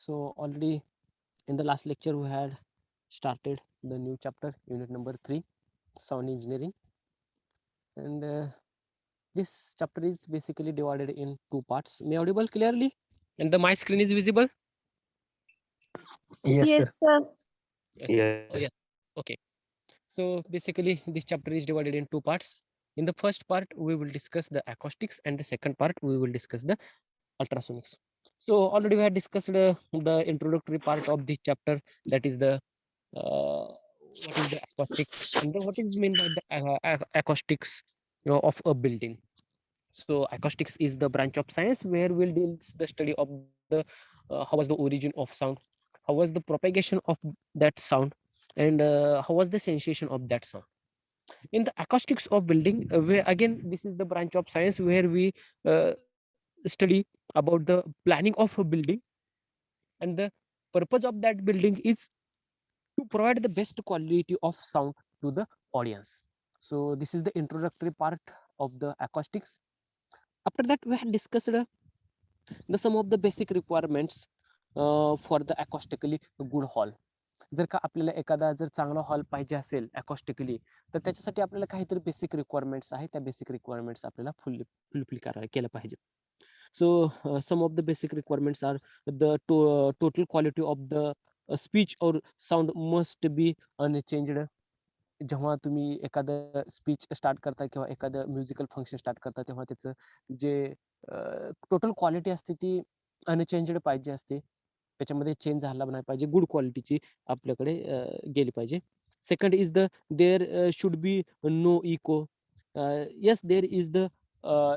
So already in the last lecture we had started the new chapter, unit number 3, sound engineering, and this chapter is basically divided in two parts. May audible clearly? And my screen is visible? Yes, Yes, sir. sir. Yes. Yes. Oh, yes. Okay. So basically this chapter is divided in two parts. In the first part we will discuss the acoustics, and the second part we will discuss the ultrasonics. So already we had discussed the introductory part of this chapter, that is the what is the acoustics, and then what is meant by the acoustics, of a building. So acoustics is the branch of science where we'll deal the study of the how was the origin of sound, how was the propagation of that sound, and how was the sensation of that sound. In the acoustics of building, where again this is the branch of science where we study about the planning of a building, and the purpose of that building is to provide the best quality of sound to the audience. So this is the introductory part of the acoustics. After that we had discussed the some of the basic requirements for the acoustically good hall. जर का आपल्याला एखादा जर चांगला hall पाहिजे असेल अकॉस्टिकली, तर त्याच्यासाठी आपल्याला काहीतरी बेसिक रिक्वायरमेंट्स आहेत. त्या बेसिक रिक्वायरमेंट्स आपल्याला फुलफिल केलं पाहिजे. So some of the basic requirements are the total quality of the speech or sound must be unchanged. जेव्हा तुम्ही एखादं स्पीच स्टार्ट करता किंवा एखादं म्युझिकल फंक्शन स्टार्ट करता, तेव्हा त्याचं जे टोटल क्वालिटी असते ती अनचेंजड पाहिजे असते. त्याच्यामध्ये चेंज झाला नाही पाहिजे, गुड क्वालिटीची आपल्याकडे गेली पाहिजे. Second is the there should be no echo. yes, there is the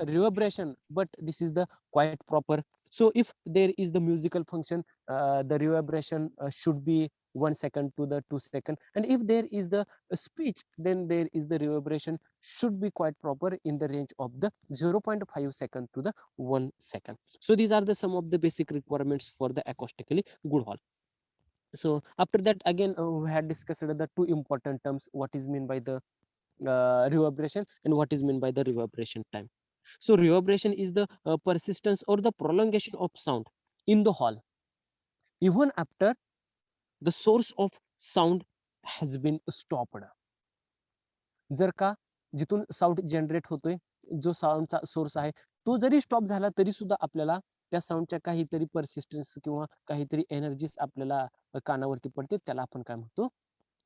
reverberation, but this is the quite proper. So if there is the musical function, the reverberation should be 1 second to the 2 second, and if there is the speech, then there is the reverberation should be quite proper in the range of the 0.5 second to the 1 second. So these are the some of the basic requirements for the acoustically good hall. So after that again we had discussed the two important terms, what is meant by the reverberation and what is meant by the reverberation time. So reverberation is the persistence or the prolongation of sound in the hall even after the source of sound has been stopped. जर का जिथून sound generate होतोय, जो साऊंडचा source आहे, तो जरी stop झाला तरी सुद्धा आपल्याला त्या साऊंडच्या काहीतरी परसिस्टन्स किंवा काहीतरी एनर्जीज आपल्याला कानावरती पडते, त्याला आपण काय म्हणतो,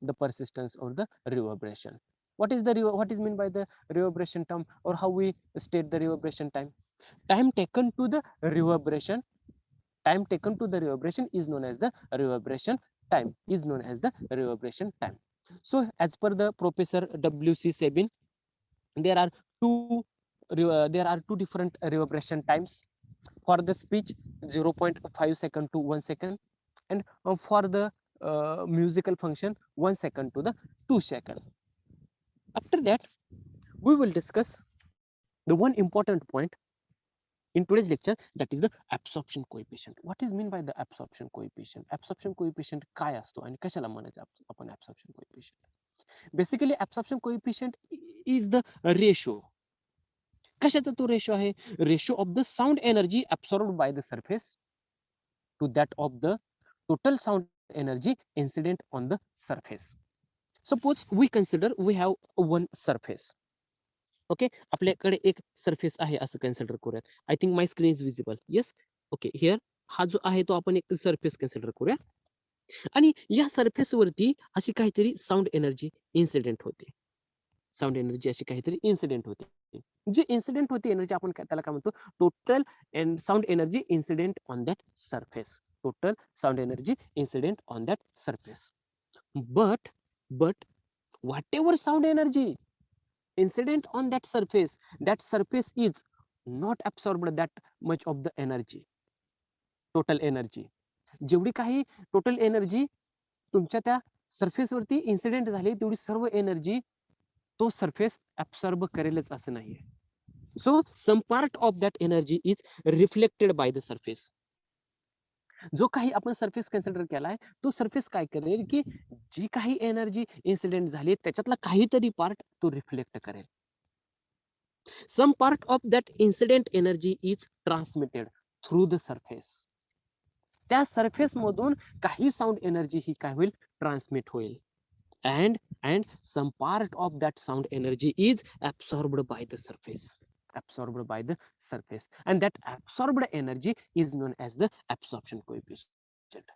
the persistence or the reverberation. What is what is meant by the reverberation term, or how we state the reverberation time? Time taken to the reverberation, time taken to the reverberation is known as the reverberation time, is known as the reverberation time. So as per the Professor W.C. Sabin, there are two different reverberation times. For the speech, 0.5 second to 1 second, and for the musical function, 1 second to the 2 second. After that, we will discuss the one important point in today's lecture, that is the absorption coefficient. What is meant by the absorption coefficient? Absorption coefficient काय असतो आणि कशाला म्हणायचं आपण absorption coefficient? Basically absorption coefficient is the ratio. कशाचा तो ratio आहे? Ratio of the sound energy absorbed by the surface to that of the total sound energy incident on the surface. Suppose we consider we have one surface. Okay, आपल्याकडे एक surface आहे असं consider करूया. I think my screen is visible. Yes, okay. Here हा जो आहे तो आपण एक सरफेस कन्सिडर करूया, आणि या सरफेसवरती अशी काहीतरी साऊंड एनर्जी इन्सिडेंट होते. साऊंड एनर्जी अशी काहीतरी इन्सिडेंट होते. जे इन्सिडेंट होते एनर्जी आपण त्याला काय म्हणतो, total sound energy incident on that surface. Total sound energy incident on that surface. but whatever sound energy incident on that surface is not absorbed that much of the energy, total energy. जेवढी काही total energy तुमच्या त्या surface वरती incident झाली, तेवढी सर्व energy तो surface absorb करेलच असं नाहीये. So some part of that energy is reflected by the surface. जो काही आपण सरफेस कन्सिडर केलाय, तो सरफेस काय करेल की जी काही एनर्जी इन्सिडेंट झाली त्याच्यातला काहीतरी पार्ट तो रिफ्लेक्ट करेल. Some part of that incident energy is transmitted through the surface. त्या सरफेस मधून काही साऊंड एनर्जी ही काय होईल, ट्रान्समिट होईल. And some part of that sound energy is absorbed by the surface. Absorbed by the surface. And that absorbed energy is known as the absorption coefficient.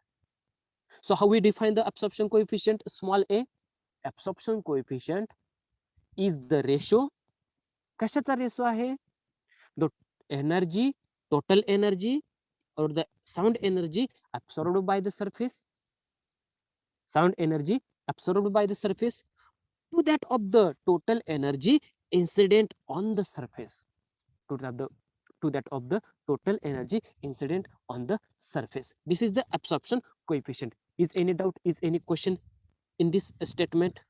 So how we define the absorption coefficient, small a? Absorption coefficient is the ratio. कशाचा ratio आहे? The energy, total energy or the sound energy absorbed by the surface. Sound energy absorbed by the surface to that of the total energy incident on the surface. To that of the total energy incident on the surface. This is the absorption coefficient. Is any doubt, is any question in this statement?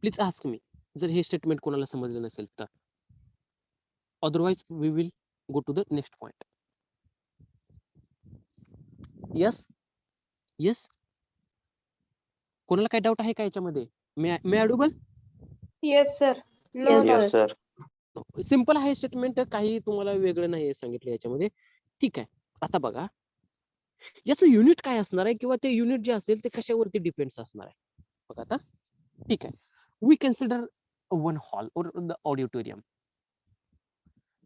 Please ask me. जर हे statement कोणाला समजलं नसेल तर. Otherwise we will go to the next point. Yes? Yes? कोणाला काय doubt आहे का याच्यामध्ये? मे अडुबल? Yes, sir. No, Yes, sir. Simple आहे स्टेटमेंट, काही तुम्हाला वेगळं नाही सांगितलं याच्यामध्ये. ठीक आहे. आता बघा, याचं युनिट काय असणार आहे किंवा ते युनिट जे असेल ते कशावरती डिपेंड्स असणार आहे बघा. आता ठीक आहे, वी कन्सिडर वन हॉल और द ऑडिटोरियम.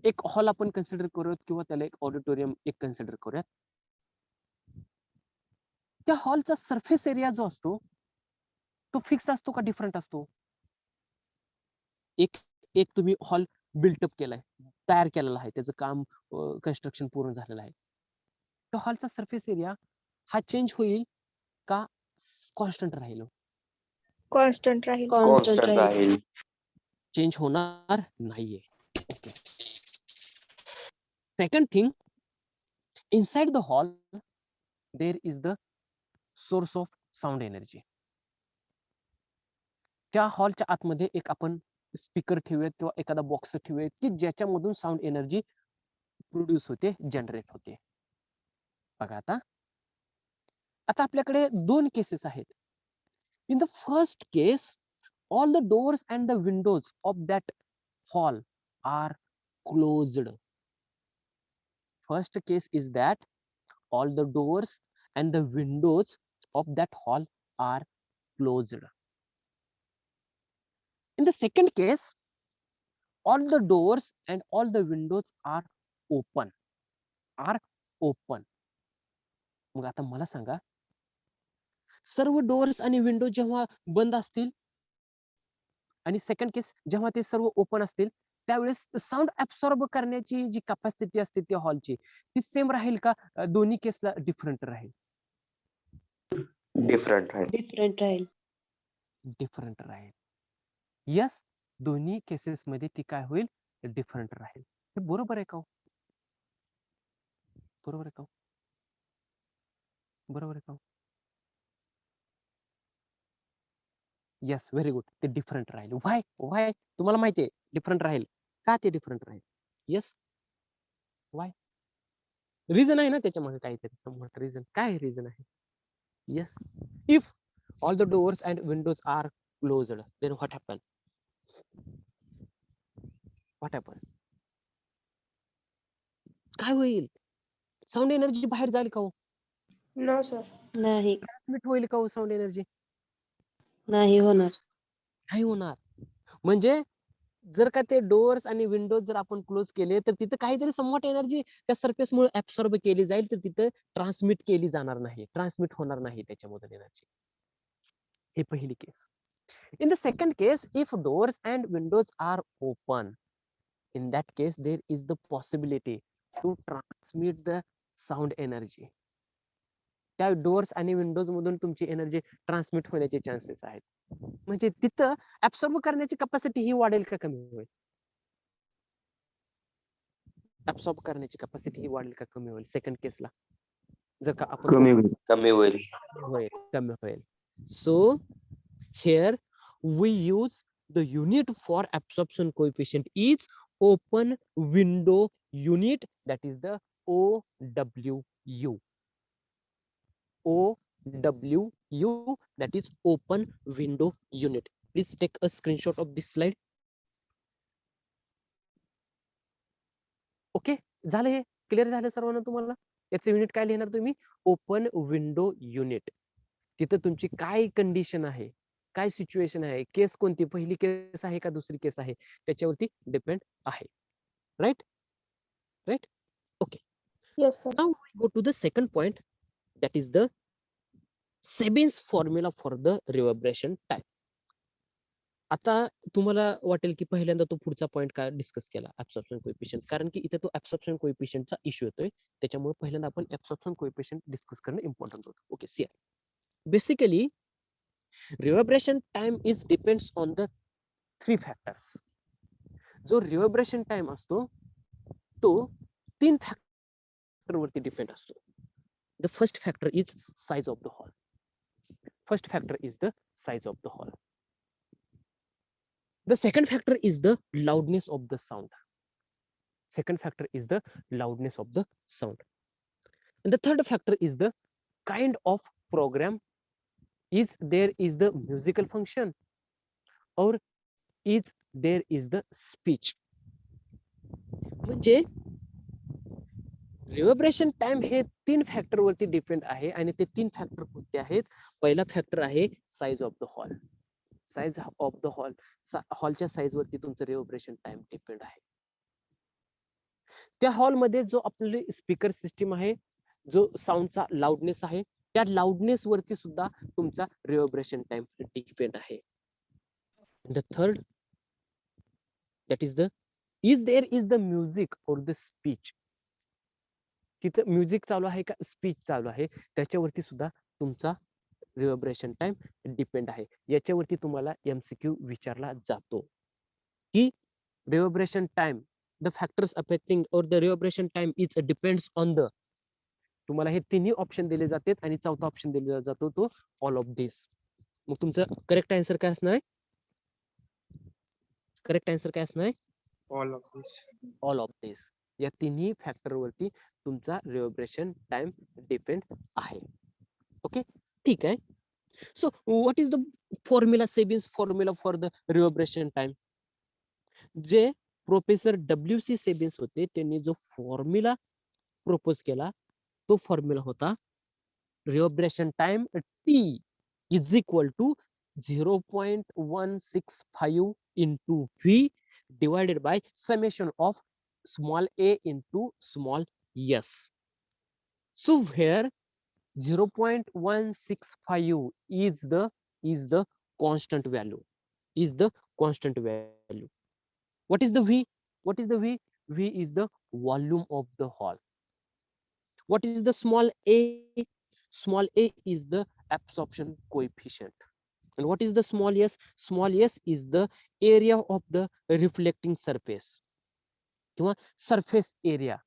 एक हॉल आपण कन्सिडर करूयात किंवा त्याला एक ऑडिटोरियम एक कन्सिडर करूयात. त्या हॉलचा सरफेस एरिया जो असतो तो फिक्स असतो का डिफरंट असतो? एक तुम्ही हॉल बिल्टअप केलाय, तयार केलेला आहे, त्याचं काम कन्स्ट्रक्शन पूर्ण झालेलं आहे. तो हॉलचा सरफेस एरिया हा चेंज होईल का कॉन्स्टंट राहील? constant राहील. Constant राहील. चेंज होणार नाहीये. Okay. Second thing, inside the hall there is the source of sound energy. त्या हॉलच्या आतमध्ये एक आपण स्पीकर ठेवूयात किंवा एखादा बॉक्स ठेवूयात की ज्याच्यामधून साऊंड एनर्जी प्रोड्यूस होते, जनरेट होते. बघा आता आपल्याकडे दोन केसेस आहेत. In the first case, all the doors and the windows of that hall are closed. First case is that all the doors and the windows of that hall are closed. In the second case, all the doors and all the windows are open. मग आता मला सांगा, सर्व doors आणि window जेव्हा बंद असतील आणि सेकंड केस जेव्हा ते सर्व ओपन असतील त्यावेळेस साऊंड ऍब्सॉर्ब करण्याची जी कॅपॅसिटी असते त्या हॉलची ती सेम राहील का दोन्ही केसला डिफरंट राहील? डिफरंट राहील. यस, दोन्ही केसेस मध्ये ती काय होईल? डिफरंट राहील. हे बरोबर आहे का? बरोबर आहे का? बरोबर आहे का? Yes, very good. ते डिफरंट राहील. व्हाय तुम्हाला माहिती आहे डिफरंट राहील का? ते डिफरंट राहील. येस, व्हाय? रिझन आहे ना त्याच्यामध्ये काहीतरी. रिझन काय रिझन आहे? Yes, if all the doors and windows are closed then what happen? काय होईल? साऊंड एनर्जी बाहेर जाईल का? No, sir. नाही, ट्रान्समिट होईल का साऊंड एनर्जी? नाही होणार. नाही होणार. म्हणजे जर का ते डोअर्स आणि विंडोज जर आपण क्लोज केले तर तिथं काहीतरी समवॉट एनर्जी त्या सरफेसमुळे ऍब्सॉर्ब केली जाईल, तर तिथं ट्रान्समिट केली जाणार नाही, ट्रान्समिट होणार नाही त्याच्यामधून एनर्जी. हे पहिली case. In the second case, if doors and windows are open, in that case there is the possibility to transmit the sound energy. त्या डोअर्स आणि विंडोज मधून तुमची एनर्जी ट्रान्समिट होण्याचे चान्सेस आहेत. म्हणजे तिथं ऍब्सॉर्ब करण्याची कॅपॅसिटी ही वाढेल का कमी होईल? ऍब्सॉर्ब करण्याची कॅपॅसिटी ही वाढेल का कमी होईल? सेकंड केसला जर का आपण कमी होईल. कमी होईल. So here we use the unit for absorption coefficient is open window unit, that is the OWU. OWU, that is open window unit. Please take a screenshot of this slide. Okay, झालं? हे clear झालं सर्वांना तुम्हाला? याचं unit काय लिहिणार तुम्ही? Open window unit. तिथं तुमची काय कंडिशन आहे, काय सिच्युएशन आहे, केस कोणती, पहिली केस आहे का दुसरी केस आहे, त्याच्यावरती डिपेंड आहे. Right right okay. Yes, sir. Now we go to the second point, that is the Sabin's formula for the reverberation time. आता तुम्हाला वाटेल की पहिल्यांदा तो पुढचा पॉइंट काय डिस्कस केला, ऍब्सॉर्प्शन कोएफिशियंट, कारण की इथे तो ऍब्सॉर्प्शन कोएफिशियंटचा इश्यू येतोय, त्याच्यामुळे पहिल्यांदा आपण ऍब्सॉर्प्शन कोएफिशियंट डिस्कस करणं इम्पॉर्टंट होतं. Okay, see basically reverberation time is depends on the 3 factors. जो reverberation time असतो तो 3 फॅक्टर वरती डिपेंड असतो. The first factor is size of the hall. First factor is the size of the hall. The second factor is the loudness of the sound. Second factor is the loudness of the sound. And the third factor is the kind of program. Is there is the musical function or is there is the speech. म्हणजे reverberation time हे 3 factor वरती depend आहे आणि ते 3 factor कोणते आहेत? पहिला factor आहे size of the hall. Size of the hall, हॉलच्या साइज वरती तुमचं रिव्हर्बरेशन टाइम डिपेंड आहे. त्या हॉलमध्ये जो आपली स्पीकर सिस्टीम आहे, जो साऊंडचा लाउडनेस आहे, त्या लाउडनेस वरती सुद्धा तुमचा रिव्हर्बरेशन टाइम डिपेंड आहे. The third, that is the is there is the music और द स्पीच. तिथं म्युझिक चालू आहे का स्पीच चालू आहे, त्याच्यावरती सुद्धा तुमचा रिव्हर्बरेशन टाइम डिपेंड आहे. याच्यावरती तुम्हाला एमसीक्यू विचारला जातो की reverberation time, the factors affecting और the reverberation time is depends on the. तुम्हाला हे तिन्ही ऑप्शन दिले जातात आणि चौथा ऑप्शन दिला जातो तो ऑल ऑफ दिस. मग तुमचं करेक्ट आन्सर काय असणार आहे? करेक्ट आन्सर काय असणार आहे? All of this. All of this. या तिन्ही फॅक्टर वरती तुमचा रिव्हर्बरेशन टाइम डिपेंड आहे. ओके, ठीक आहे. So what is the formula, Sabine's formula for the reverberation time? जे प्रोफेसर WC सेबिन्स होते त्यांनी जो फॉर्म्युला प्रपोज केला तो फॉर्म्युला होता reverberation time T is equal to 0.165 into V divided by summation of small a into small s. So where 0.165 is the constant value, is the constant value. What is the V? What is the V? V is the volume of the hall. What is the small a? Small a is the absorption coefficient. And what is the small s? Small s is the area of the reflecting surface. Surface area.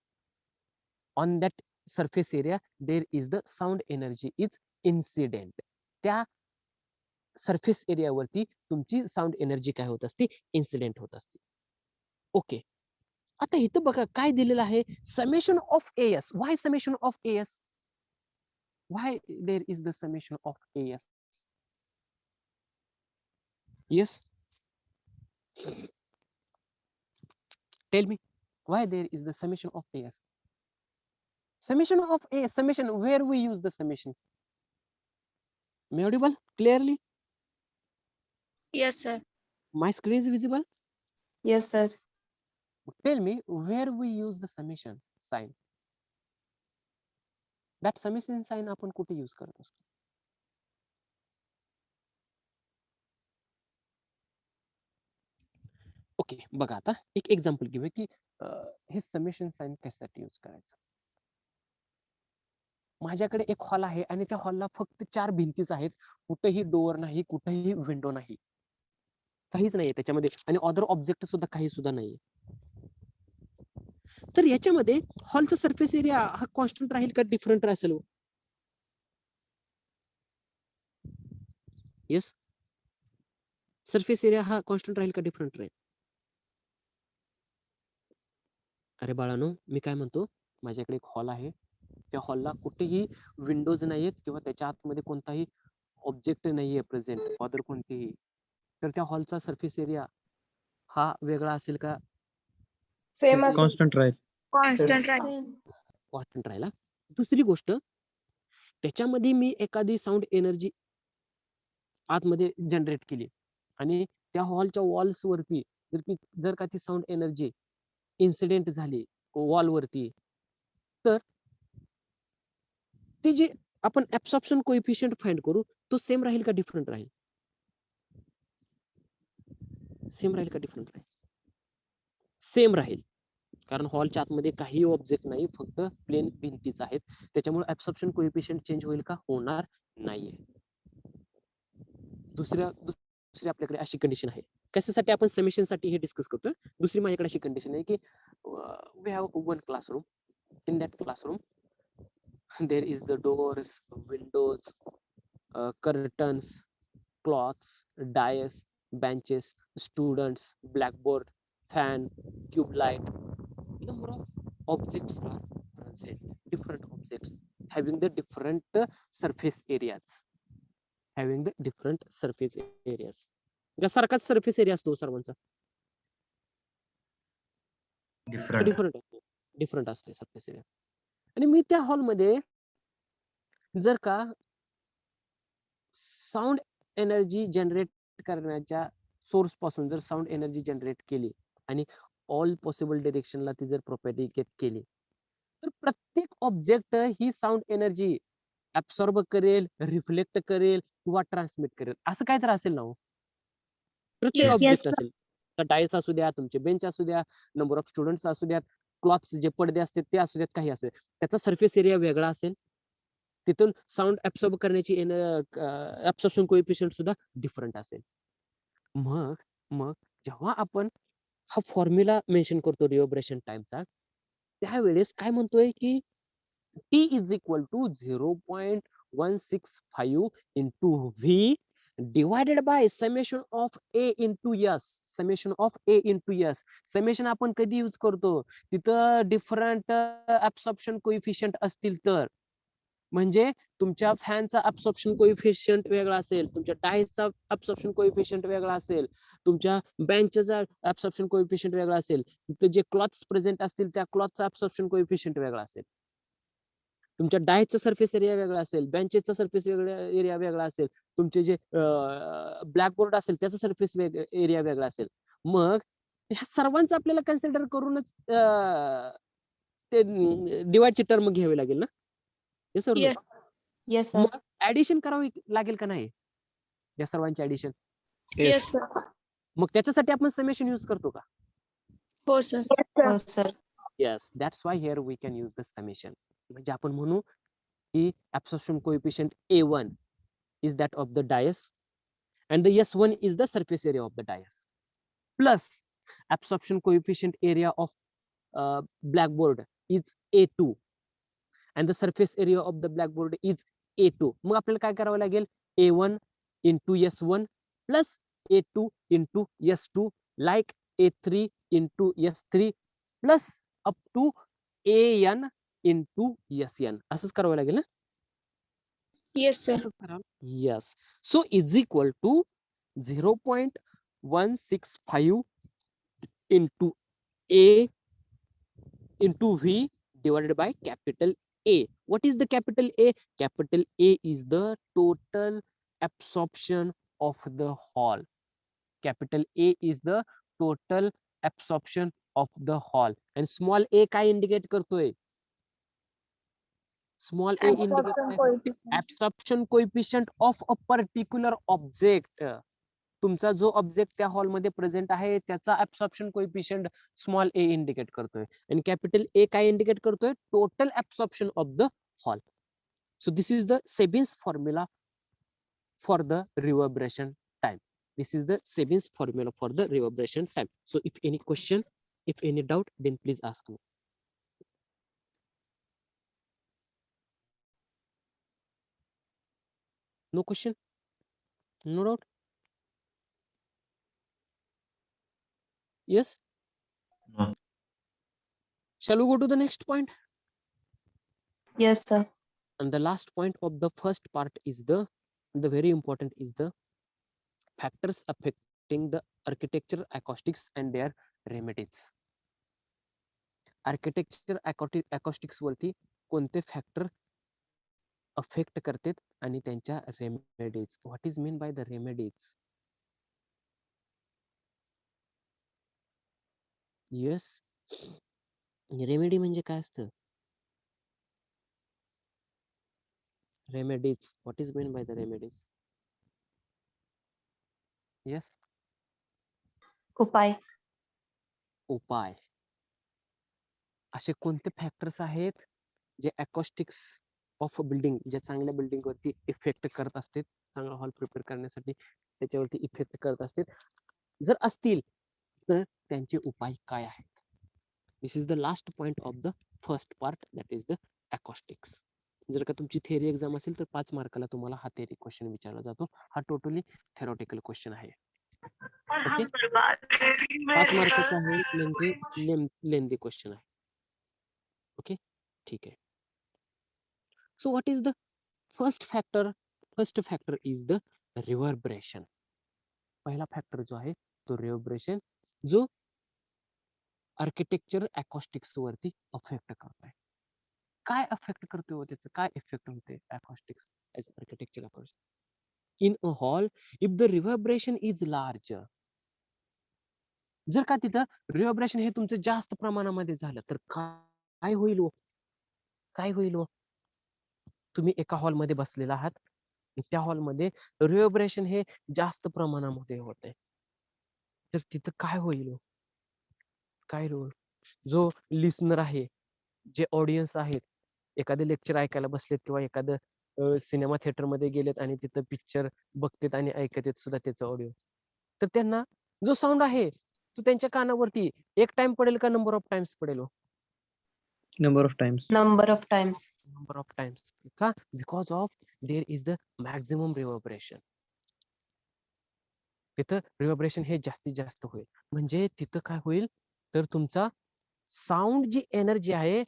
On that surface area, there is the sound energy is incident. त्या surface area वरती तुमची sound energy काय होत असते? Incident होत असते. Okay, आता इथं बघा काय दिलेलं आहे? Summation of AS. Why summation of AS? Why there is the summation of AS? Yes, tell me why there is the summation of AS? Summation of AS, summation, where we use the summation? Am I audible clearly? Yes, sir. My screen is visible? Yes, sir. Tell me where we use the summation sign. That summation sign आपण कुठे use करत असतो? Okay, बघा आता एक example घेऊया की हे समेशन साइन कशासाठी यूज करायचं. माझ्याकडे एक हॉल आहे आणि त्या हॉलला फक्त 4 भिंतीच आहेत, कुठेही डोअर नाही, कुठेही विंडो नाही, काहीच नाहीये त्याच्यामध्ये आणि अदर ऑब्जेक्ट सुद्धा काही सुद्धा नाहीये. तर याच्यामध्ये हॉलचा सरफेस एरिया हा कॉन्स्टंट राहील का डिफरंट असेल? येस, सरफेस एरिया हा कॉन्स्टंट राहील का डिफरंट राहील? अरे बाळानो, मी काय म्हणतो, माझ्याकडे एक हॉल आहे, त्या हॉलला कुठेही विंडोज नाहीयेत किंवा त्याच्या आतमध्ये कोणताही ऑब्जेक्ट नाहीये प्रेझेंट, अदर कोणतेही, तर त्या हॉलचा सरफेस एरिया हा वेगळा असेल का? Same as Constant, right? constant, right? Constant राहिला. दुसरी गोष्ट, त्याच्यामध्ये मी एखादी साऊंड एनर्जी आतमध्ये जनरेट केली आणि त्या हॉलच्या वॉल्स वरती जर का ती साऊंड एनर्जी इन्सिडेंट झाली वॉल वरती, तर ती जी आपण ऍब्सॉर्प्शन कोएफिशियंट फाइंड करू, तो सेम राहील का डिफरंट राहील? सेम राहील का डिफरंट राहील? सेम राहील, कारण हॉलच्या आतमध्ये काही ऑब्जेक्ट नाही, फक्त प्लेन भिंतीच आहेत. त्याच्यामुळे ऍब्सॉर्प्शन कोएफिशियंट चेंज होईल का? होणार नाहीये. दुसरी आपल्याकडे अशी कंडिशन आहे. कशासाठी आपण समेशन साठी हे डिस्कस करतोय? दुसरी माझ्याकडे अशी कंडिशन आहे की we have one classroom. In that classroom there is the doors, windows, curtains, cloths, dais, benches, students, blackboard, fan, tube light. Number of objects are present. Different objects having the different surface areas. Having the different surface areas. सारखाच surface area असतो सर्वांचा. Different असतो surface area. आणि मी त्या हॉलमध्ये जर का sound energy generate करण्याच्या सोर्स पासून जर साऊंड एनर्जी जनरेट केली आणि ऑल पॉसिबल डिरेक्शनला ती जर प्रोपॅगेट केली, तर प्रत्येक ऑब्जेक्ट ही साऊंड एनर्जी ऍब्सॉर्ब करेल, रिफ्लेक्ट करेल किंवा ट्रान्समिट करेल, असं काय तर असेल ना हो. प्रत्येक Yes. ऑब्जेक्ट असेल, तर डायस असू द्या, तुमचे बेंच असू द्या, नंबर ऑफ स्टुडंट्स असू द्यात, क्लॉथ्स जे पडदे असतात ते असू द्यात, काही असू द्यात, त्याचा सरफेस एरिया वेगळा असेल, तिथून साऊंड ऍब्सॉर्ब करण्याची ऍब्सॉर्प्शन कोएफिशियंट सुद्धा डिफरंट असेल. मग जेव्हा आपण हा फॉर्म्युला मेन्शन करतो रिव्हर्बरेशन टाइमचा, त्यावेळेस काय म्हणतोय की T is equal to 0.165 into V divided by summation of A into S. Summation of A into S. Summation आपण कधी यूज करतो? तिथं डिफरंट ऍब्सॉर्प्शन कोएफिशियंट असतील तर, म्हणजे तुमच्या फॅनचा ऍब्सॉर्प्शन कोएफिशियंट वेगळा असेल, तुमच्या डायसचा ऍब्सॉर्प्शन कोएफिशियंट वेगळा असेल, तुमच्या बेंचचा ऍब्सॉर्प्शन कोएफिशियंट वेगळा असेल, तिथे जे क्लॉथ्स प्रेझेंट असतील त्या क्लॉथचा ऍब्सॉर्प्शन कोएफिशियंट वेगळा असेल, तुमच्या डायसचा सरफेस एरिया वेगळा असेल, बेंचेसचा सरफेस एरिया वेगळा असेल, तुमचे जे ब्लॅकबोर्ड असेल त्याचा सरफेस एरिया वेगळा असेल. मग ह्या सर्वांचं आपल्याला कन्सिडर करूनच ते डिवाइडची टर्म घ्यावी लागेल ना. Yes. Yes, sir. मग ऍडिशन करावी लागेल का नाही या सर्वांची ऍडिशन? Yes, sir. मग त्याच्यासाठी आपण समेशन यूज करतो का? हो sir. Oh, sir. Yes, that's why here we can use the summation. म्हणजे आपण म्हणू की absorption coefficient A1 is that of the dais and the S1 is the surface area of the dais, plus absorption coefficient area of blackboard is A2 and the surface area of the blackboard is A2. मग आपल्याला काय करावं लागेल? A1 into S1 plus A2 into S2 like A3 into S3 plus up to AN into SN. असंच करावं लागेल ना? Yes, sir. Yes. So is equal to 0.165 into A into V divided by capital A. What is the capital A? Capital A is the total absorption of the hall. Capital A is the total absorption of the hall. And small a काय indicate करतोय? Small a Absorption indicate coefficient. absorption coefficient of a particular object. तुमचा जो object त्या हॉलमध्ये present आहे त्याचा absorption coefficient small a indicate करतोय आणि कॅपिटल ए काय इंडिकेट करतोय? Total absorption of the hall. So this is the Sabine's formula for the reverberation time. This is the Sabin's formula for the reverberation time. So if any question, if any doubt, then please ask me. No question? No doubt? Yes? No. Shall we go to the next point? Yes, sir. And the last point of the first part is the very important is the factors affecting the architecture, acoustics and their remedies. Architecture, acoustics वरती कोणते factor affect करतात आणि त्यांच्या remedies. What is mean by the remedies? Yes, remedy म्हणजे काय असतं? Remedies, what is mean by the remedies? Yes, उपाय. उपाय. असे कोणते फॅक्टर्स आहेत जे अकॉस्टिक्स ऑफ बिल्डिंग, जे चांगल्या बिल्डिंग वरती इफेक्ट करत असतात, चांगला हॉल प्रिपेअर करण्यासाठी त्याच्यावरती इफेक्ट करत असतात? जर असतील तर त्यांचे उपाय काय आहेत? This is the last point of the first part, that is the acoustics. जर का तुमची थिअरी एक्झाम असेल तर 5 मार्काला तुम्हाला हा थिअरी क्वेश्चन विचारला जातो. हा टोटली थेरॉटिकल क्वेश्चन आहे. ओके, 5 मार्काचा आहे म्हणजे लेंदी क्वेश्चन आहे. ओके, ठीक आहे. So what is the first factor? First factor is the reverberation. पहिला फॅक्टर जो आहे तो रिव्हर्बरेशन, जो आर्किटेक्चर अकॉस्टिक्स वरती अफेक्ट करतोय. काय अफेक्ट करतोय, त्याचं काय इफेक्ट होते acoustics as architecture acoustics? In a hall, if the reverberation is large, जर का तिथं रिव्हर्बरेशन हे तुमचं जास्त प्रमाणामध्ये झालं तर काय होईल? काय होईल? तुम्ही एका हॉलमध्ये बसलेला आहात, त्या हॉलमध्ये रिव्हर्बरेशन हे जास्त प्रमाणामध्ये होते, तर तिथं काय होईल? काय रोल? जो लिसनर आहे, जे ऑडियन्स आहेत, एखादं लेक्चर ऐकायला बसलेत किंवा एखादं सिनेमा थिएटर मध्ये गेलेत आणि तिथं पिक्चर बघतेत आणि ऐकतेत सुद्धा त्याचं ऑडिओ, तर त्यांना जो साऊंड आहे तो त्यांच्या कानावरती एक टाइम पडेल का नंबर ऑफ टाइम्स पडेल? Number of times. Number of times. Number of times. का? Because of there is the maximum reverberation. तिथं रिव्हर्बरेशन हे जास्तीत जास्त होईल. म्हणजे तिथं काय होईल तर तुमचा साऊंड जी एनर्जी आहे,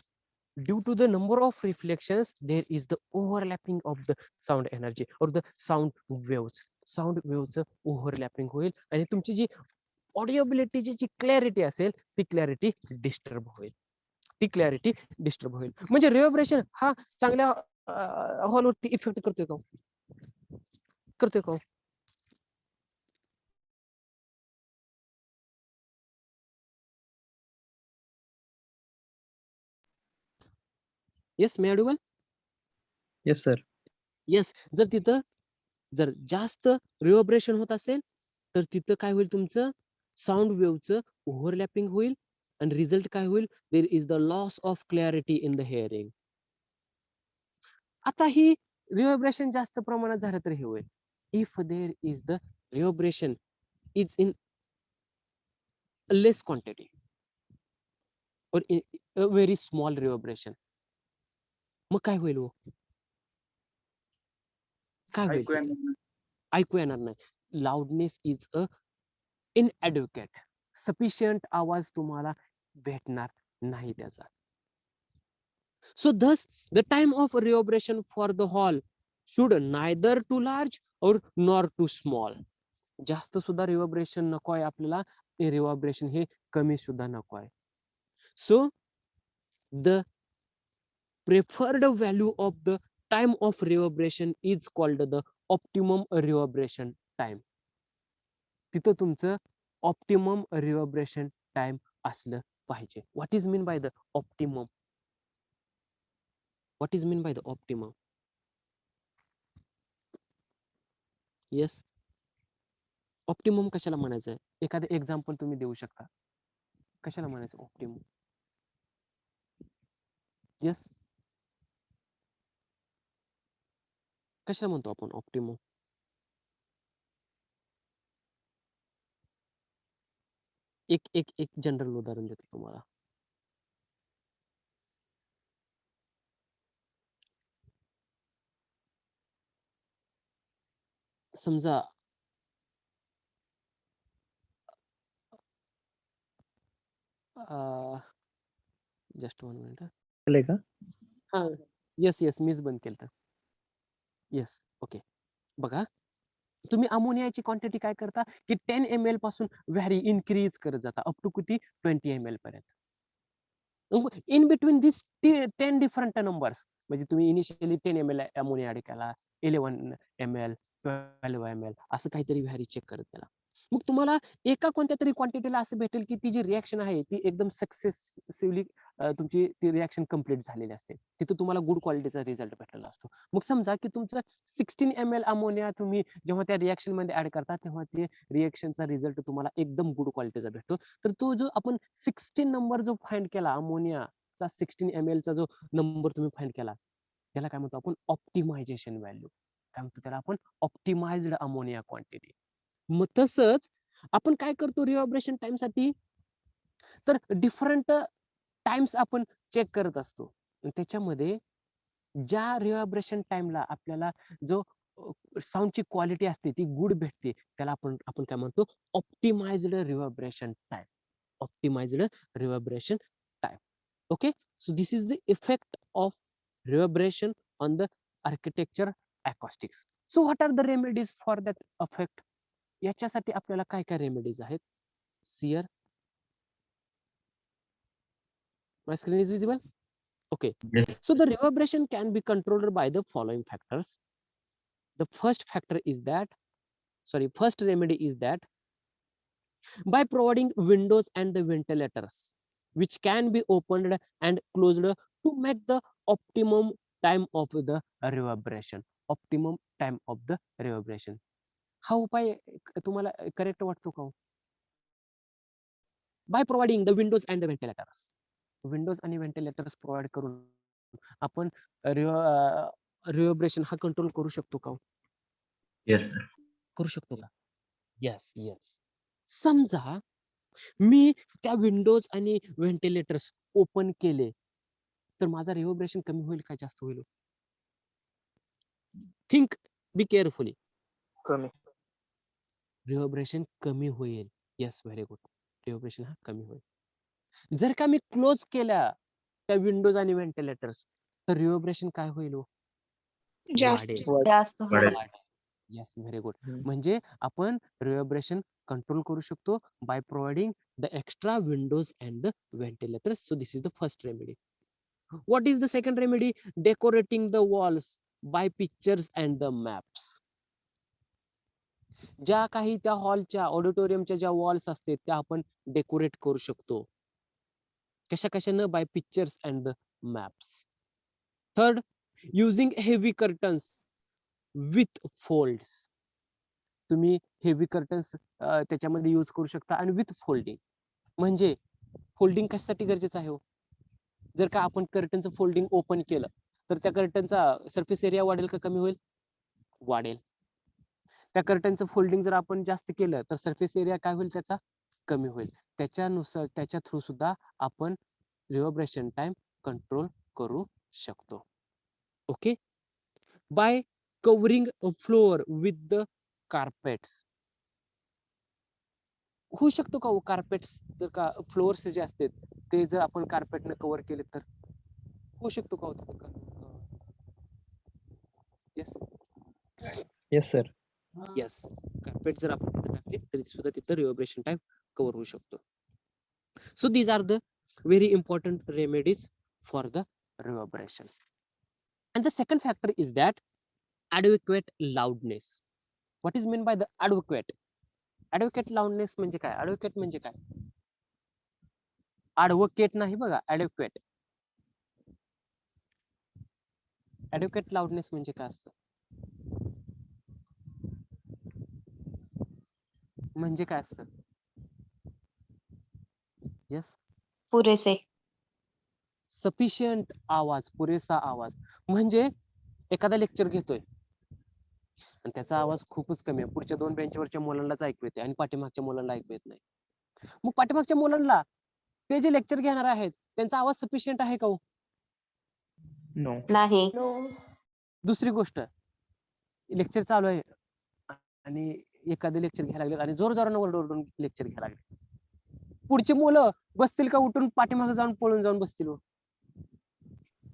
due to the number of reflections there is the overlapping of the sound energy और द साऊंड वेव्स. साऊंड वेव्हचं ओव्हरलॅपिंग होईल आणि तुमची जी ऑडिओबिलिटीची जी क्लॅरिटी असेल ती क्लॅरिटी डिस्टर्ब होईल. ती क्लॅरिटी डिस्टर्ब होईल. म्हणजे रिव्हर्बरेशन हा चांगल्या हॉलवरती इफेक्ट करतोय का? करतोय का? येस, मे ऑडिबल? Yes, sir. येस, जर तिथं जर जास्त रिव्हर्बरेशन होत असेल तर तिथं काय होईल? तुमचं साऊंड वेव्हचं ओव्हरलॅपिंग होईल आणि रिझल्ट काय होईल? There is the loss of clarity in the hearing. आता ही रिव्हर्बरेशन जास्त प्रमाणात झालं तर हे होईल. If there is the reverberation is in less quantity और व्हेरी स्मॉल रिव्हर्बरेशन, मग काय होईल? काय होईल? ऐकू येणार नाही. Loudness is a inadequate. Sufficient आवाज तुम्हाला भेटणार नाही त्याचा. So thus the time of reverberation for the hall should neither too large or nor too small. जास्त सुद्धा रिव्हर्बरेशन नको आहे आपल्याला, रिव्हर्बरेशन हे कमी सुद्धा नको आहे. So the preferred value of the time of reverberation is called the optimum reverberation time. तिथं तुमचं ऑप्टिमम रिव्हर्बरेशन टाइम असलं पाहिजे. What is mean by the optimum? What is mean by the optimum? Yes, optimum कशाला म्हणायचं? एखादं example तुम्ही देऊ शकता, कशाला म्हणायचं ऑप्टिमम? येस, कशाला म्हणतो आपण ऑप्टिमम? एक एक एक जनरल उदाहरण देतो तुम्हाला. समजा जस्ट 1 मिनिट. केलंय का? हा, येस येस, मीच बंद केलं. Yes, okay. बघा, तुम्ही अमोनियाची क्वांटिटी काय करता की 10 ml पासून व्हॅरी इन्क्रीज करत जाता अप टू किती 20 ml पर्यंत. In between this 10 different numbers, म्हणजे तुम्ही इनिशियली 10 ml अमोनिया ऍड केला, 11 ml, 12 ml असं काहीतरी व्हॅरी चेक करत गेला. मग तुम्हाला एका कोणत्या तरी क्वांटिटीला असं भेटेल की ती जी रिॲक्शन आहे ती एकदम सक्सेसफुली तुमची ती रिॲक्शन कंप्लीट झालेली असते. तिथं तुम्हाला गुड क्वालिटीचा रिझल्ट भेटलेला असतो. मग समजा की तुमचं 16 ml अमोनिया तुम्ही जेव्हा त्या रिॲक्शन मध्ये ऍड करता तेव्हा ते रिॲक्शनचा रिझल्ट तुम्हाला एकदम गुड क्वालिटीचा भेटतो. तर तो जो आपण 16 नंबर जो फाइंड केला अमोनियाचा 16 ml चा जो नंबर तुम्ही फाइंड केला त्याला काय म्हणतो आपण ऑप्टिमायझेशन व्हॅल्यू. काय म्हणतो त्याला आपण ऑप्टिमाइज्ड अमोनिया क्वांटिटी. मग तसंच आपण काय करतो रिव्हर्बरेशन टाइम साठी, तर डिफरंट टाइम्स आपण चेक करत असतो. त्याच्यामध्ये ज्या रिव्हर्बरेशन टाइमला आपल्याला जो साऊंडची क्वालिटी असते ती गुड भेटते त्याला आपण काय म्हणतो optimized reverberation time. Optimized reverberation time. Okay, so this is the effect of reverberation on the architecture acoustics. So what are the remedies for that effect? याच्यासाठी आपल्याला काय काय रेमेडीज आहेत? Seer, my screen is visible? Okay. Yes. So the reverberation can be controlled by the following factors. The first remedy is that by providing windows and the ventilators which can be opened and closed to make the optimum time of the reverberation. Optimum time of the reverberation. हा उपाय तुम्हाला correct वाटतो का? By providing the windows and the ventilators. Windows आणि ventilators provide करून आपण reverberation हा control करू शकतो का? Yes, sir. करू शकतो का? Yes yes. समजा मी त्या विंडोज आणि व्हेंटिलेटर्स ओपन केले तर माझा रिव्हर्बरेशन कमी होईल का जास्त होईल? Think, be carefully. कमी. रिव्हर्बरेशन कमी होईल. Yes, very good. रिव्हर्बरेशन हा कमी होईल. जर का मी क्लोज केल्या त्या विंडोज आणि व्हेंटिलेटर्स तर रिव्हर्बरेशन काय होईल? जास्त. वाढेल. जास्त वाढेल. होईल. Yes, very good. म्हणजे आपण रिव्हर्बरेशन कंट्रोल करू शकतो by providing the extra windows and the ventilators. So this is the first remedy. What is the second remedy? Decorating the walls by pictures and the maps. ज्या काही त्या हॉलच्या ऑडिटोरियमच्या ज्या walls असतात त्या आपण डेकोरेट करू शकतो. कशा कशानं? By pictures and the maps. Third, using heavy curtains with folds. तुम्ही हेवी कर्टन्स त्याच्यामध्ये यूज करू शकता आणि विथ फोल्डिंग. म्हणजे फोल्डिंग कशासाठी गरजेचं आहे? जर का आपण कर्टनचं फोल्डिंग ओपन केलं तर त्या कर्टनचा सरफेस एरिया वाढेल का कमी होईल? वाढेल. त्या कर्टनचं फोल्डिंग जर आपण जास्त केलं तर सरफेस एरिया काय होईल त्याचा? कमी होईल. त्याच्यानुसार त्याच्या थ्रू सुद्धा आपण रिव्हर्बरेशन टाइम कंट्रोल करू शकतो. Okay, by covering floor with the carpets. होऊ शकतो का कार्पेट्स? जर का फ्लोअर्स जे असतात ते जर आपण कार्पेटने कव्हर केले तर होऊ शकतो का? Yes yes sir. Yes, carpet जर आपण तिथे टाकले तरी सुद्धा तिथं रिव्हर्बरेशन टाइम कव्हर होऊ शकतो. So these are the very important remedies for the reverberation. And the second factor is that adequate loudness. What is meant by the adequate? Adequate loudness म्हणजे काय? Adequate म्हणजे काय? Advocate नाही बघा, adequate. Adequate loudness म्हणजे काय असतं? म्हणजे काय असतं? येस, पुरेसे. सफिशियंट आवाज, पुरेसा आवाज. म्हणजे एखादा लेक्चर घेतोय आणि त्याचा आवाज खूपच कमी आहे, पुढच्या 2 बेंचवरच्या मुलांनाच ऐकू येते आणि पाठीमागच्या मुलांना ऐकू येत नाही. मग पाठीमागच्या मुलांना ते जे लेक्चर घेणार आहेत त्यांचा आवाज सफिशियंट आहे का? नो. नाही. दुसरी गोष्ट, लेक्चर चालू आहे आणि एखादे लेक्चर घ्यायला लागले आणि जोर जोरानं ओरडून लेक्चर घ्यायला लागले. पुढची मुलं बसतील का उठून पाठीमागे जाऊन पळून जाऊन बसतील?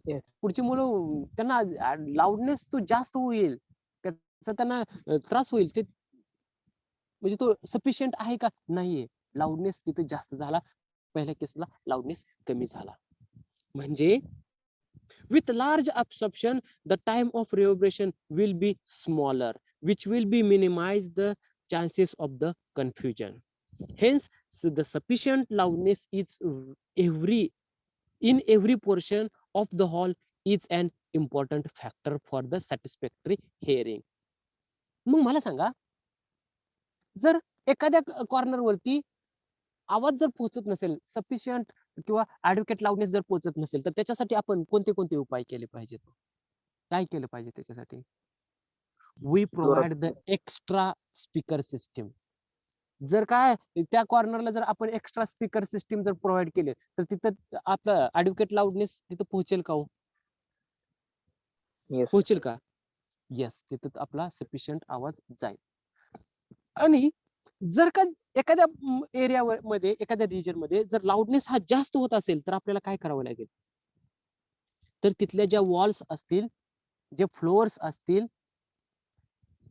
Yes. पुढची मुलं त्यांना लाऊडनेस तो जास्त होईल, त्याचा त्यांना त्रास होईल. ते म्हणजे तो सफिशियंट आहे का? नाहीये. लाऊडनेस तिथे जास्त झाला, पहिल्या केसला लाऊडनेस कमी झाला. म्हणजे with large absorption the time of reverberation will be smaller, which will be minimize the chances of the confusion. Hence the sufficient loudness is in every portion of the hall is an important factor for the satisfactory hearing. मग मला सांगा, जर एखाद्या corner वरती आवाज जर पोहोचत नसेल, सफिशियंट किंवा ऍडव्होकेट लाउडनेस जर पोहोचत नसेल, तर त्याच्यासाठी आपण कोणते कोणते उपाय केले पाहिजेत? काय केलं पाहिजे त्याच्यासाठी? We provide the extra speaker system. जर काय त्या कॉर्नरला जर आपण एक्स्ट्रा स्पीकर सिस्टीम जर प्रोव्हाइड केले, तर तिथं आपलं ऍडव्होकेट लाउडनेस तिथं पोहोचेल का? Yes. पोहोचेल का? येस, तिथं आपला सफिशियंट आवाज जाईल. आणि जर का एखाद्या एरिया मध्ये, एखाद्या रिजन मध्ये जर लाउडनेस हा जास्त होत असेल, तर आपल्याला काय करावं लागेल? तर तिथल्या ज्या वॉल्स असतील, जे फ्लोअर्स असतील,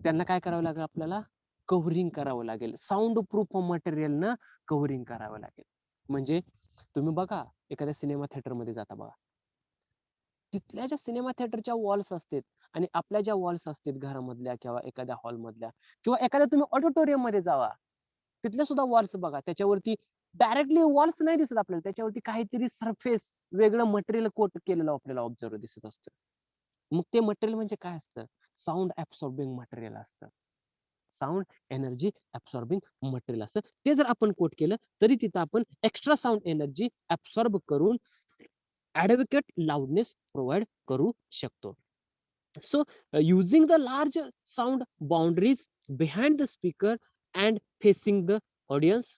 त्यांना काय करावं लागेल? आपल्याला कव्हरिंग करावं लागेल. साऊंड प्रूफ मटेरियलनं कव्हरिंग करावं लागेल. म्हणजे तुम्ही बघा, एखाद्या सिनेमा थिएटर मध्ये जाता बघा, तिथल्या ज्या सिनेमा थिएटरच्या वॉल्स असतात आणि आपल्या ज्या वॉल्स असतात घरामधल्या किंवा एखाद्या हॉल मधल्या किंवा एखाद्या तुम्ही ऑडिटोरियम मध्ये जावा, तिथल्या सुद्धा वॉल्स बघा, त्याच्यावरती डायरेक्टली वॉल्स नाही दिसत आपल्याला, त्याच्यावरती काहीतरी सरफेस वेगळं मटेरियल कोट केलेलं आपल्याला ऑब्झर्व दिसत असतं. मग ते मटेरियल म्हणजे काय असतं? साऊंड ऍब्सॉर्बिंग मटेरियल असतं. साऊंड एनर्जी ऍब्सॉर्बिंग मटेरियल असतं. ते जर आपण कोट केलं तरी तिथं आपण एक्स्ट्रा साऊंड एनर्जी ऍब्सॉर्ब करून ऍडव्होकेट लाउडनेस प्रोव्हाइड करू शकतो. So using the large sound boundaries behind the speaker and facing the audience,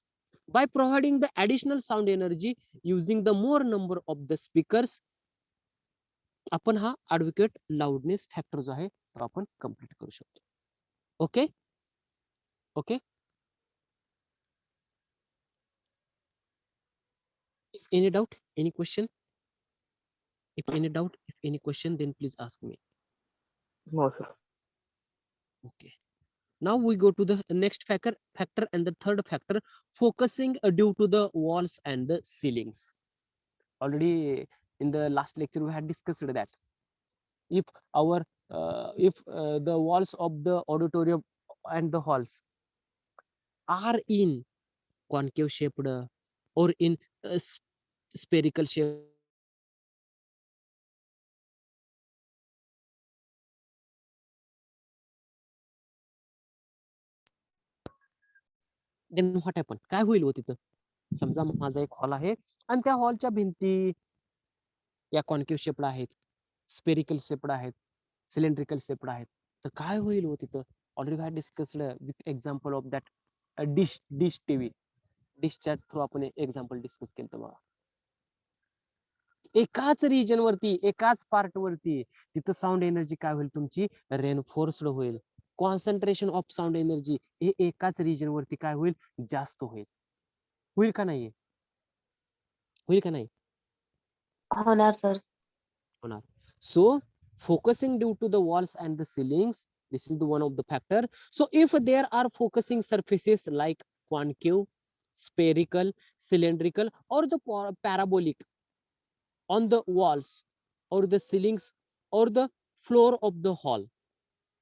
by providing the additional sound energy using the more number of the speakers, आपण हा advocate loudness factor जो आहे तो आपण complete करू शकतो. Okay okay. Any doubt? Any question? If any doubt, if any question, then please ask me. No, sir. Okay. Now we go to the next factor and the third factor, focusing due to the walls and the ceilings. Already in the last lecture we had discussed that if the walls of the auditorium and the halls are in concave shaped or in spherical shape, then what happened? काय होईल हो तिथं? समजा माझा एक hall आहे आणि त्या हॉलच्या भिंती या कॉन्केव्ह शेप्ड आहेत, स्पेरिकल शेप्ड आहेत, सिलेंड्रिकल शेप्ड आहेत, तर काय होईल हो तिथं? Already I discussed with example of that dish TV. डिशच्या थ्रू आपण एक्झाम्पल डिस्कस केलं बघा. एकाच रिजन वरती, एकाच पार्ट वरती तिथं साऊंड एनर्जी काय होईल तुमची? रेनफोर्स्ड होईल. कॉन्सन्ट्रेशन ऑफ साऊंड एनर्जी हे एकाच रिजन वरती काय होईल? जास्त होईल. होईल का नाही? होईल का नाही? होणार सर. होणार. So focusing due to the walls and the ceilings, this is the one of the factor. So if there are focusing surfaces like concave, spherical, cylindrical or the parabolic on the walls or the ceilings or the floor of the hall,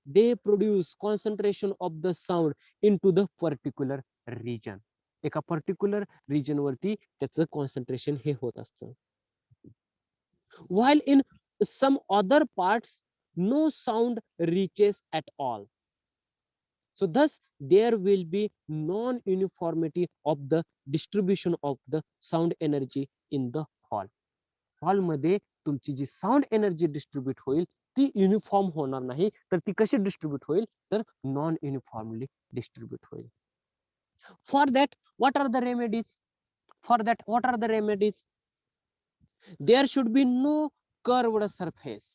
they produce concentration of the sound into the particular region. एका particular region वरती त्याचं concentration हे होत असतं. While in some other parts no sound reaches at all. So thus there will be non-uniformity of the distribution of the sound energy in the hall. Hall मध्ये तुमची जी sound energy distribute होईल ती uniform होणार नाही. तर ती कशी distribute होईल? तर नॉन युनिफॉर्मली डिस्ट्रीब्यूट होईल. For that what are the remedies? There should be no curved surface.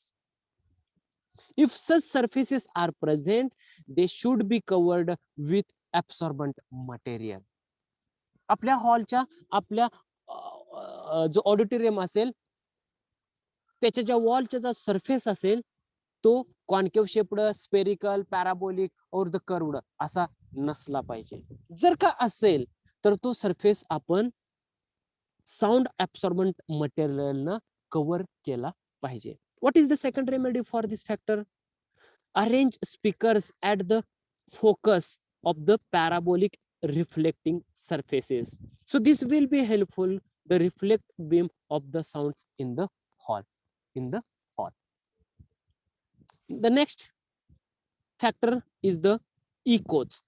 If such surfaces are present, they should be covered with absorbent material. आपल्या हॉलच्या आपल्या जो ऑडिटोरियम असेल त्याच्या ज्या वॉलच्या जो सरफेस असेल तो कॉन्केव्ह शेप्ड, स्पेरिकल, पॅराबोलिक और द कर्व्ड असा नसला पाहिजे. जर का असेल तर तो सरफेस आपण साऊंड ऍब्सॉर्बंट मटेरियलनं कव्हर केला पाहिजे. What is the second remedy for this factor? Arrange speakers at the focus of the parabolic reflecting surfaces. So this will be helpful the reflect beam of the sound in the hall. The next factor is the echoes.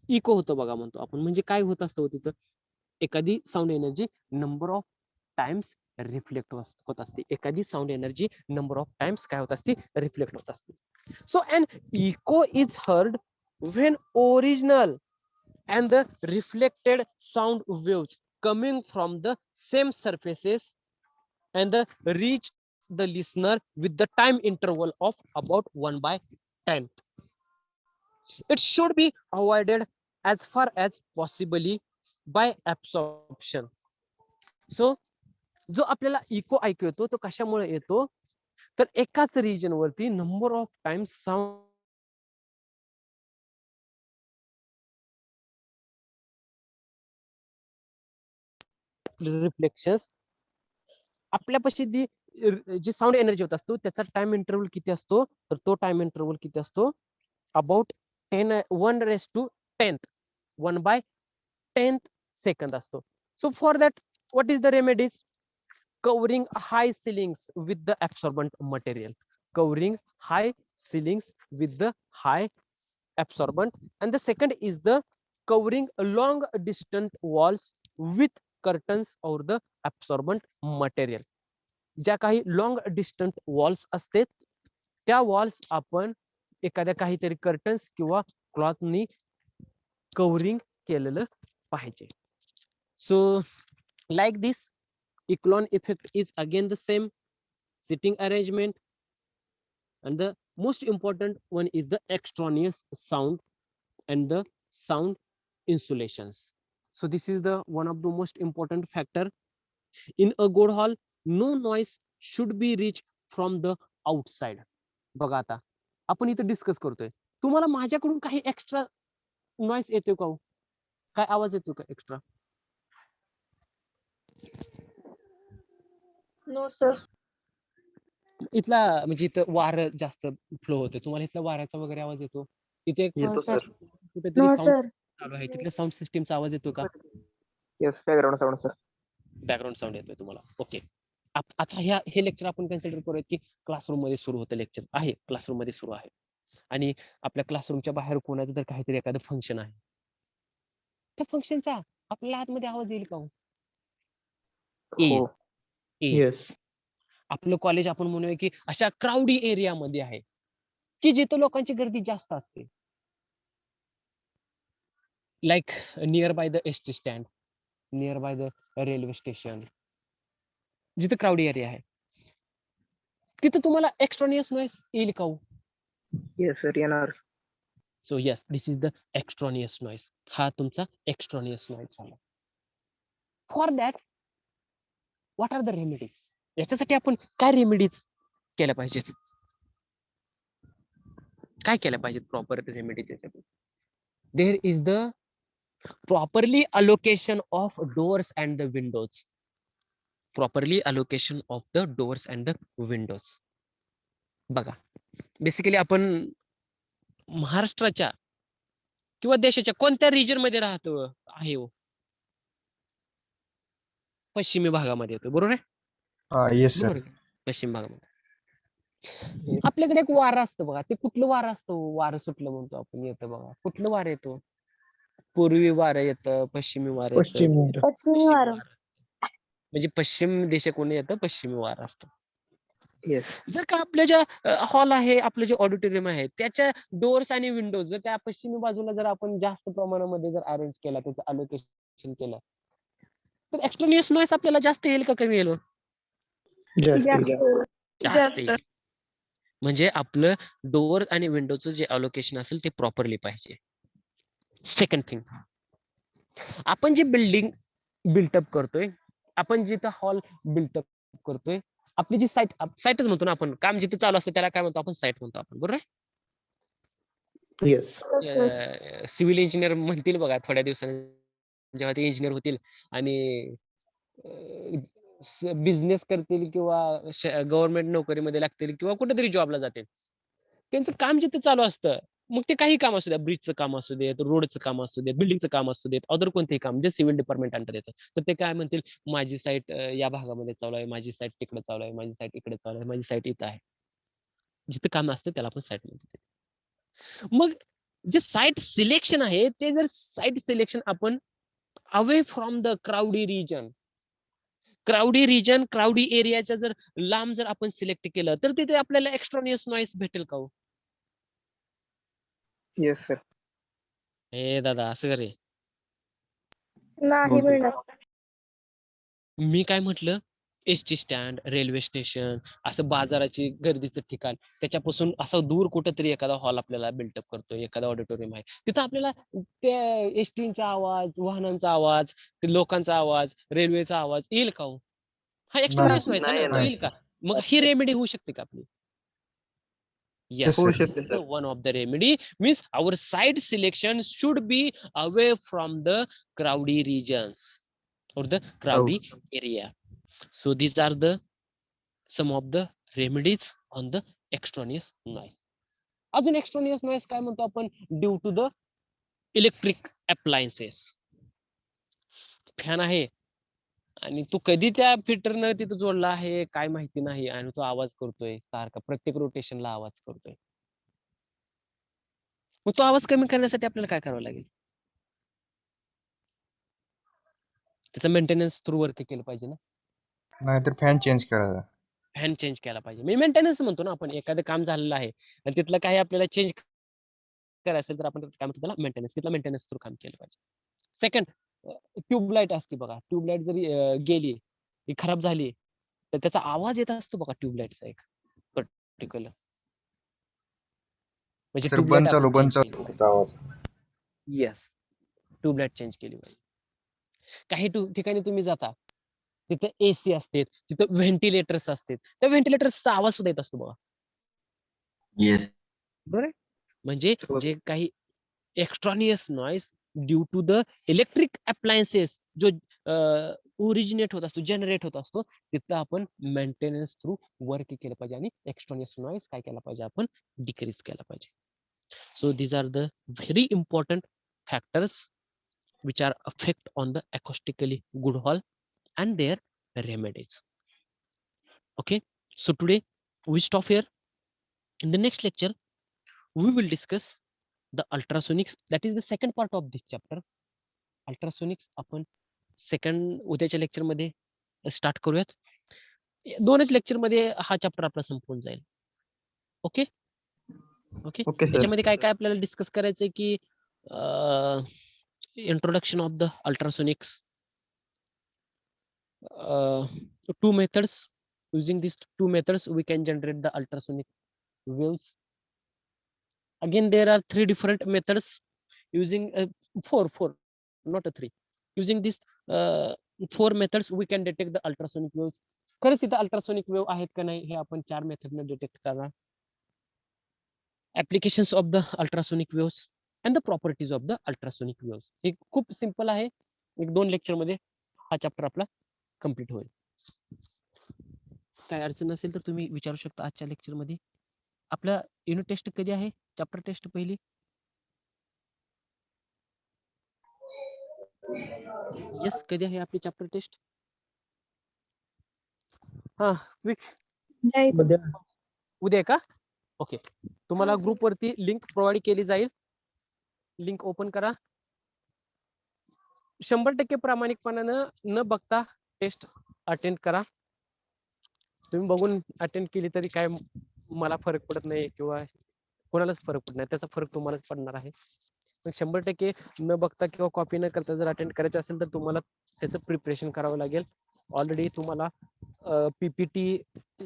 Eco होतो बघा म्हणतो आपण, म्हणजे काय होत असतं तिथं एखादी sound energy number of times reflect होत असते. एखादी sound energy number of times काय होत असते? रिफ्लेक्ट होत असते. So an echo is heard when original and the reflected sound waves coming from the same surfaces and the reach the listener with the time interval of about 1/10. It should be avoided as far as possibly by absorption. So जो आपल्याला eco ऐकू येतो तो कशामुळे येतो, तर एकाच region वरती number of times sound reflections आपल्यापाशी जी साऊंड एनर्जी होत असतो त्याचा टाइम इंटरवल किती असतो, तर तो टाइम इंटरवल किती असतो? अबाउट 1/10 सेकंद असतो. So for that what is the remedies? covering high ceilings with the absorbent material. Covering high ceilings with the high absorbent. And the second is the covering long distant walls with curtains or the absorbent material. ज्या काही long distant walls असते त्या walls आपण एखाद्या काहीतरी curtains किंवा क्लॉथनी covering केलेलं पाहिजे. So like this Echelon effect is again the same sitting arrangement, and the most important one is the extraneous sound and the sound insulations. So this is the one of the most important factor in a good hall. No noise should be reached from the outside. बघा आता आपण इथे discuss करतोय, तुम्हाला माझ्याकडून काही extra noise येतोय का? काय आवाज येतो का एक्स्ट्रा? No sir. इथला म्हणजे इथं वारं जास्त फ्लो होते, तुम्हाला इथला वाऱ्याचा वगैरे आवाज येतो? इथे येतो सर. सर. कुठेतरी नो साऊंड सर. चालू आहे, तिथल्या साऊंड सिस्टीमचा आवाज येतो का? Yes, background sound sir. Background sound येतोय तुम्हाला. ओके. आता हे लेक्चर आपण कन्सिडर करूयात की क्लासरूम मध्ये सुरू होतं लेक्चर आहे, क्लासरूम मध्ये सुरू आहे आणि आपल्या क्लासरूमच्या बाहेर कोणाचं तर काहीतरी एखादं फंक्शन आहे. त्या फंक्शनचा आपल्याला आतमध्ये आवाज येईल का? हो. येस. आपलं कॉलेज आपण म्हणूया की अशा क्राऊडी एरियामध्ये आहे की जिथं लोकांची गर्दी जास्त असते, like near by the ST stand, near by the railway station, जिथं क्राऊडी एरिया आहे तिथं तुम्हाला एक्स्ट्रानियस नॉइस येईल का? येस सर, येणार. So yes, this is the extraneous noise. हा तुमचा एक्स्ट्रानियस नॉइस झाला. For that what are the remedies? याच्यासाठी आपण काय रेमेडीज केल्या पाहिजेत? काय केल्या पाहिजेत प्रॉपर रेमेडीज याच्यासाठी? There is the properly allocation of doors and the windows. Properly allocation of the doors and the windows. बघा बेसिकली आपण महाराष्ट्राच्या किंवा देशाच्या कोणत्या रिजन मध्ये राहतो आहे? पश्चिमी भागामध्ये येतो, बरोबर आहे? Yes sir. बरोबर आहे. पश्चिम भागामध्ये आपल्याकडे एक वारं असतं बघा, ते कुठलं वारं असतं? वारं सुटलं म्हणतो आपण, येतं बघा. कुठलं वारं येतो? पूर्वी वारं येतं, पश्चिमी वारं येतं. पश्चिमी वारं. म्हणजे पश्चिम देशाकडून येतं, पश्चिमी वारा असतो. येस. जर का आपल्या ज्या हॉल आहे, आपलं जे ऑडिटोरियम आहे त्याच्या डोअर्स आणि विंडोज जर त्या पश्चिमी बाजूला जर आपण जास्त प्रमाणामध्ये जर अरेंज केला, त्याचं अलोकेशन केलं, तर एक्स्ट्रानियस नॉइस आपल्याला जास्त येईल का कमी येईल? जास्त येईल. म्हणजे आपलं डोअर आणि विंडोचं जे अलोकेशन असेल ते प्रॉपरली पाहिजे. सेकंड थिंग, आपण जी बिल्डिंग बिल्टअप करतोय, आपण जिथं हॉल बिल्टअप करतोय, आपली जी साईटच म्हणतो ना आपण, काम जिथे चालू असतं त्याला काय म्हणतो आपण? साईट म्हणतो आपण, बरोबर आहे? येस. सिव्हिल इंजिनियर म्हणतील बघा थोड्या दिवसांनी, जेव्हा ते इंजिनियर होतील आणि बिझनेस करतील किंवा गव्हर्नमेंट नोकरीमध्ये लागतील किंवा कुठेतरी जॉबला जातील. त्यांचं काम जिथे चालू असतं, मग ते काही काम असू द्या, ब्रिजचं काम असू देत, रोडचं काम असू देत, बिल्डिंगचं काम असू देत, अदर कोणतेही काम जे सिव्हिल डिपार्टमेंट अंडर येतं. तर ते काय म्हणतील, माझी साईट या भागामध्ये चालू आहे, माझी साईट तिकडे चालू आहे, माझी साईट इकडे चालू आहे, माझी साईट इथं आहे. जिथं काम असतं त्याला आपण साईट म्हणतो. मग जे साईट सिलेक्शन आहे ते जर साईट सिलेक्शन आपण away from the crowdy region, crowdy एरियाच्या जर लांब जर आपण सिलेक्ट केलं तर तिथे आपल्याला एक्स्ट्रॉनियस नॉईस भेटेल का हो? Yes sir. हे दादा असं करे. नाही मिळणार. मी काय म्हटलं, एसटी स्टँड, रेल्वे स्टेशन, असं बाजाराची गर्दीचं ठिकाण, त्याच्यापासून असं दूर कुठंतरी एखादा हॉल आपल्याला बिल्टअप करतोय, एखादा ऑडिटोरियम आहे, तिथं आपल्याला ते एसटीचा आवाज, वाहनांचा आवाज, ते लोकांचा आवाज, रेल्वेचा आवाज येईल का हो? हा एक्स्ट्रॉनियस नॉईज आहे ना, तो येईल का? मग ही रेमेडी होऊ शकते का आपली? Yes, होऊ this शकते is the sir. one of the remedy. Means our site selection should be away from the crowdy regions or the crowdy area. So these are the some of the remedies on the extraneous noise. अजून extraneous noise काय म्हणतो आपण? Due to the electric appliances. Fan आहे आणि तू कधी त्या फिल्टरनं तिथं जोडला आहे काय माहिती नाही आणि तो आवाज करतोय सारखा, प्रत्येक रोटेशनला आवाज करतोय. मग तो आवाज कमी करण्यासाठी आपल्याला काय करावं लागेल? त्याचा मेंटेनन्स थ्रू वर्क केलं पाहिजे ना. नाहीतर फॅन चेंज करायचा. फॅन चेंज केला पाहिजे. मी मेंटेनन्स म्हणतो ना आपण, एखादं काम झालेलं आहे आणि तिथलं काही आपल्याला चेंज करायचं असेल तर आपण काय म्हणतो त्याला मेंटेनन्स. तिथला मेंटेनन्स थ्रू काम केलं पाहिजे. सेकंड, ट्यूबलाईट असते बघा. ट्यूबलाईट जरी गेली, ती खराब झाली तर त्याचा आवाज येत असतो बघा ट्यूबलाईटचा एक पर्टिक्युलर. म्हणजे सर ट्यूबलाईट आपण बंद चेंज चालू केली होता आवाज. येस, ट्यूबलाईट चेंज केली पाहिजे. काही ठिकाणी तुम्ही जाता, तिथे एसी असते, तिथं व्हेंटिलेटर्स असतात. त्या व्हेंटिलेटर्सचा आवाज सुद्धा येत असतो बघा. Yes. बरोबर आहे? म्हणजे जे काही extraneous noise due to the electric appliances जो ओरिजिनेट होत असतो, जनरेट होत असतो, तिथं आपण मेंटेनन्स थ्रू वर्क केलं पाहिजे आणि एक्स्ट्रॉनियस नॉईस काय केला पाहिजे, आपण डिक्रीज केला पाहिजे. So these are the very important factors which are affect on the acoustically good hall and their remedies. Okay, so today we stop here. In the next lecture we will discuss the ultrasonics, that is the second part of this chapter. Ultrasonics आपण second उद्याच्या lecture मध्ये start करूयात. दोनच lecture मध्ये हा chapter आपला संपून जाईल. Okay okay. Okay sir. त्याच्यामध्ये काय काय आपल्याला डिस्कस करायचंय की introduction of the ultrasonics, two methods. Using these two methods we can generate the ultrasonic waves. Again there are three different methods using four, not a three. Using these four methods we can detect the ultrasonic waves. खरंच तिथं ultrasonic wave आहेत का नाही हे आपण चार मेथडने detect करणार. Applications of the ultrasonic waves and the properties of the ultrasonic waves. हे खूप सिंपल आहे. एक दोन लेक्चर मध्ये हा चॅप्टर आपला कम्प्लीट होईल. काय अडचण असेल तर तुम्ही विचारू शकता आजच्या लेक्चर मध्ये. आपला युनिट टेस्ट कधी आहे? चॅप्टर टेस्ट पहिली येस कधी आहे आपली चॅप्टर टेस्ट? हा क्विक उद्या आहे का? ओके, तुम्हाला ग्रुप वरती लिंक प्रोव्हाइड केली जाईल. लिंक ओपन करा. 100% प्रामाणिकपणानं न बघता टेस्ट अटेंड करा. तुम्ही बघून अटेंड केली तरी काय मला फरक पडत नाही किंवा कोणालाच फरक पडत नाही, त्याचा फरक तुम्हालाच पडणार आहे. पण 100% न बघता किंवा कॉपी न करता जर अटेंड करायचं असेल तर तुम्हाला त्याचं प्रिपरेशन करावं लागेल. ऑलरेडी तुम्हाला पीपीटी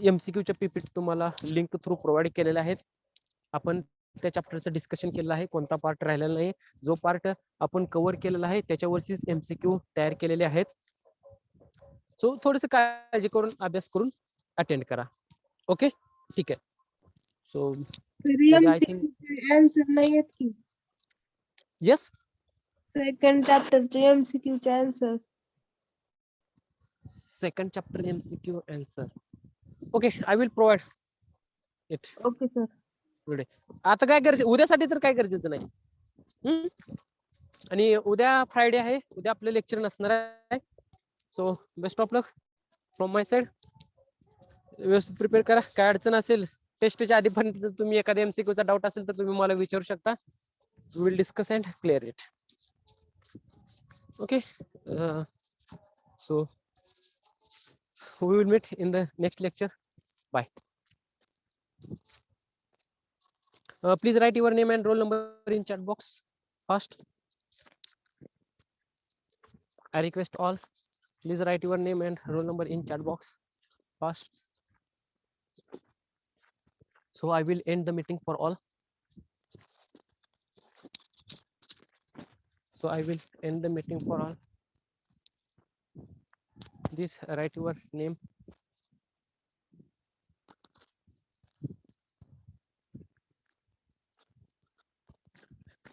एमसीक्यूच्या पीपीटी तुम्हाला लिंक थ्रू प्रोव्हाइड केलेल्या आहेत. आपण त्या चॅप्टरचं डिस्कशन केलेलं आहे, कोणता पार्ट राहिलेला नाही. जो पार्ट आपण कव्हर केलेला आहे त्याच्यावरचीच एमसीक्यू तयार केलेले आहेत. सो थोडंसं काळजी करून अभ्यास करून अटेंड करा. ओके ठीक आहे. सो आय थिंक आन्सर नाही आहेत की येस सेकंड चॅप्टरचे एमसीक्यूचे answers. second chapter MCQ answer. Okay, I will provide it Okay, sir. today. आता काय गरजे उद्यासाठी तर काय गरजेचं नाही. आणि उद्या फ्रायडे आहे, उद्या आपलं लेक्चर नसणार आहे. So best of luck from my side. व्यवस्थित प्रिपेअर करा. काय अडचण असेल टेस्टच्या आधीपर्यंत जर तुम्ही एखाद्या MCQ चा डाऊट असेल तर तुम्ही मला विचारू शकता. We will discuss and clear it. Okay. So we will meet in the next lecture. Bye. Please write your name and roll number in chat box first. I request all, please write your name and roll number in chat box first. So I will end the meeting for all. So I will end the meeting for all. Please write your name.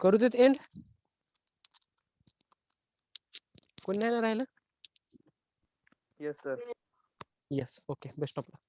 करू देत end. कोण नाही ना राहिलं. Yes, sir. Yes. Okay. Best of luck.